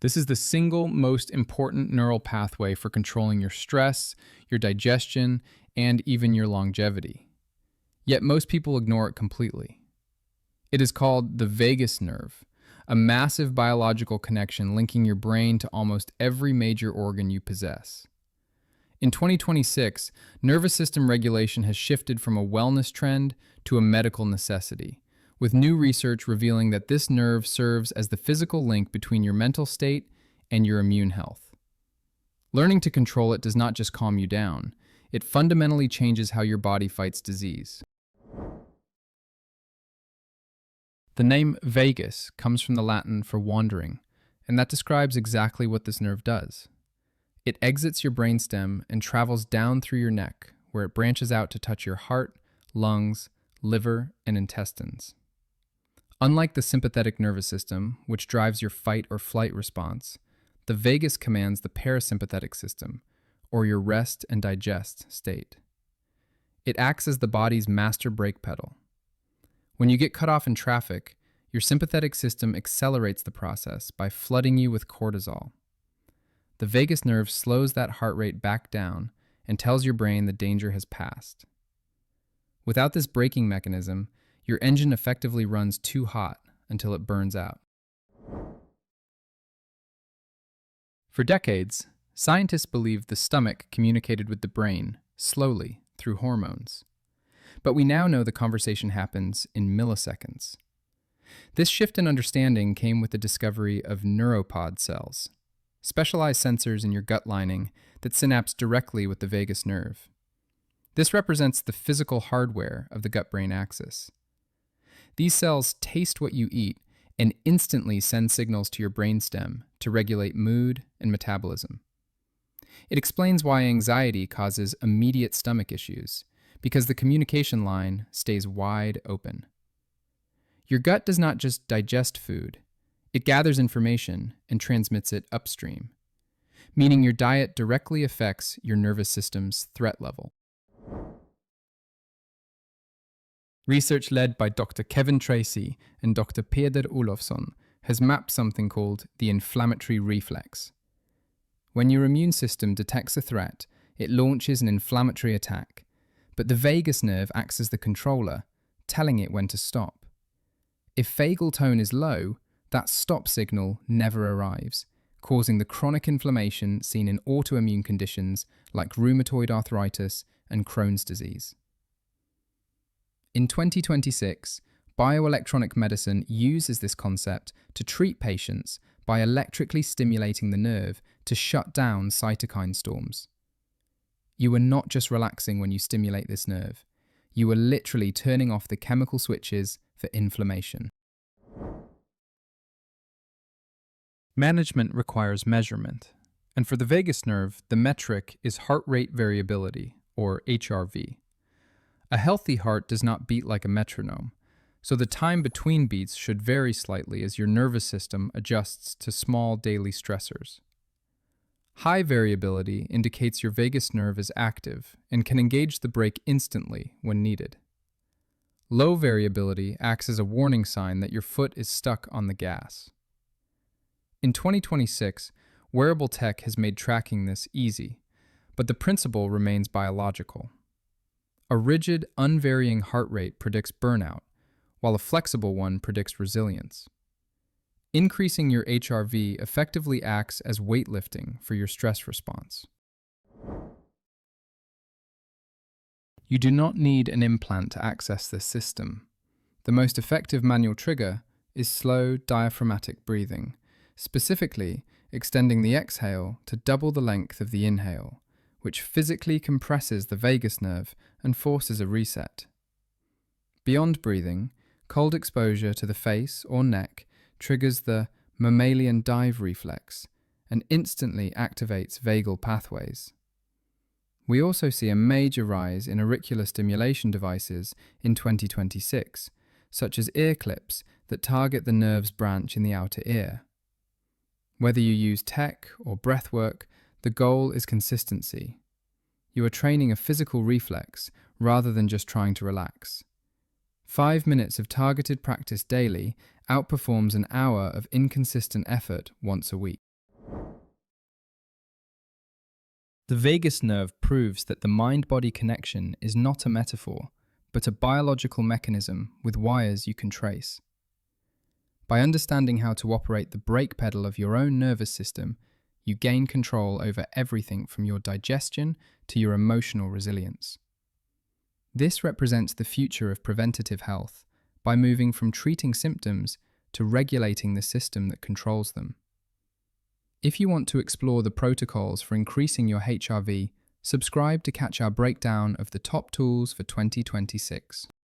This is the single most important neural pathway for controlling your stress, your digestion, and even your longevity. Yet most people ignore it completely. It is called the vagus nerve, a massive biological connection linking your brain to almost every major organ you possess. In 2026, nervous system regulation has shifted from a wellness trend to a medical necessity, with new research revealing that this nerve serves as the physical link between your mental state and your immune health. Learning to control it does not just calm you down, it fundamentally changes how your body fights disease. The name vagus comes from the Latin for wandering, and that describes exactly what this nerve does. It exits your brainstem and travels down through your neck, where it branches out to touch your heart, lungs, liver, and intestines. Unlike the sympathetic nervous system, which drives your fight or flight response, the vagus commands the parasympathetic system, or your rest and digest state. It acts as the body's master brake pedal. When you get cut off in traffic, your sympathetic system accelerates the process by flooding you with cortisol. The vagus nerve slows that heart rate back down and tells your brain the danger has passed. Without this braking mechanism, your engine effectively runs too hot until it burns out. For decades, scientists believed the stomach communicated with the brain slowly through hormones. But we now know the conversation happens in milliseconds. This shift in understanding came with the discovery of neuropod cells, specialized sensors in your gut lining that synapse directly with the vagus nerve. This represents the physical hardware of the gut-brain axis. These cells taste what you eat and instantly send signals to your brainstem to regulate mood and metabolism. It explains why anxiety causes immediate stomach issues, because the communication line stays wide open. Your gut does not just digest food, it gathers information and transmits it upstream, meaning your diet directly affects your nervous system's threat level. Research led by Dr. Kevin Tracy and Dr. Peder Olofsson has mapped something called the inflammatory reflex. When your immune system detects a threat, it launches an inflammatory attack, but the vagus nerve acts as the controller, telling it when to stop. If vagal tone is low, that stop signal never arrives, causing the chronic inflammation seen in autoimmune conditions like rheumatoid arthritis and Crohn's disease. In 2026, bioelectronic medicine uses this concept to treat patients by electrically stimulating the nerve to shut down cytokine storms. You are not just relaxing when you stimulate this nerve. You are literally turning off the chemical switches for inflammation. Management requires measurement, and for the vagus nerve, the metric is heart rate variability, or HRV. A healthy heart does not beat like a metronome, so the time between beats should vary slightly as your nervous system adjusts to small daily stressors. High variability indicates your vagus nerve is active and can engage the brake instantly when needed. Low variability acts as a warning sign that your foot is stuck on the gas. In 2026, wearable tech has made tracking this easy, but the principle remains biological. A rigid, unvarying heart rate predicts burnout, while a flexible one predicts resilience. Increasing your HRV effectively acts as weightlifting for your stress response. You do not need an implant to access this system. The most effective manual trigger is slow diaphragmatic breathing, specifically extending the exhale to double the length of the inhale, which physically compresses the vagus nerve and forces a reset. Beyond breathing, cold exposure to the face or neck triggers the mammalian dive reflex and instantly activates vagal pathways. We also see a major rise in auricular stimulation devices in 2026, such as ear clips that target the nerve's branch in the outer ear. Whether you use tech or breathwork, the goal is consistency. You are training a physical reflex rather than just trying to relax. 5 minutes of targeted practice daily outperforms an hour of inconsistent effort once a week. The vagus nerve proves that the mind-body connection is not a metaphor, but a biological mechanism with wires you can trace. By understanding how to operate the brake pedal of your own nervous system, you gain control over everything from your digestion to your emotional resilience. This represents the future of preventative health by moving from treating symptoms to regulating the system that controls them. If you want to explore the protocols for increasing your HRV, subscribe to catch our breakdown of the top tools for 2026.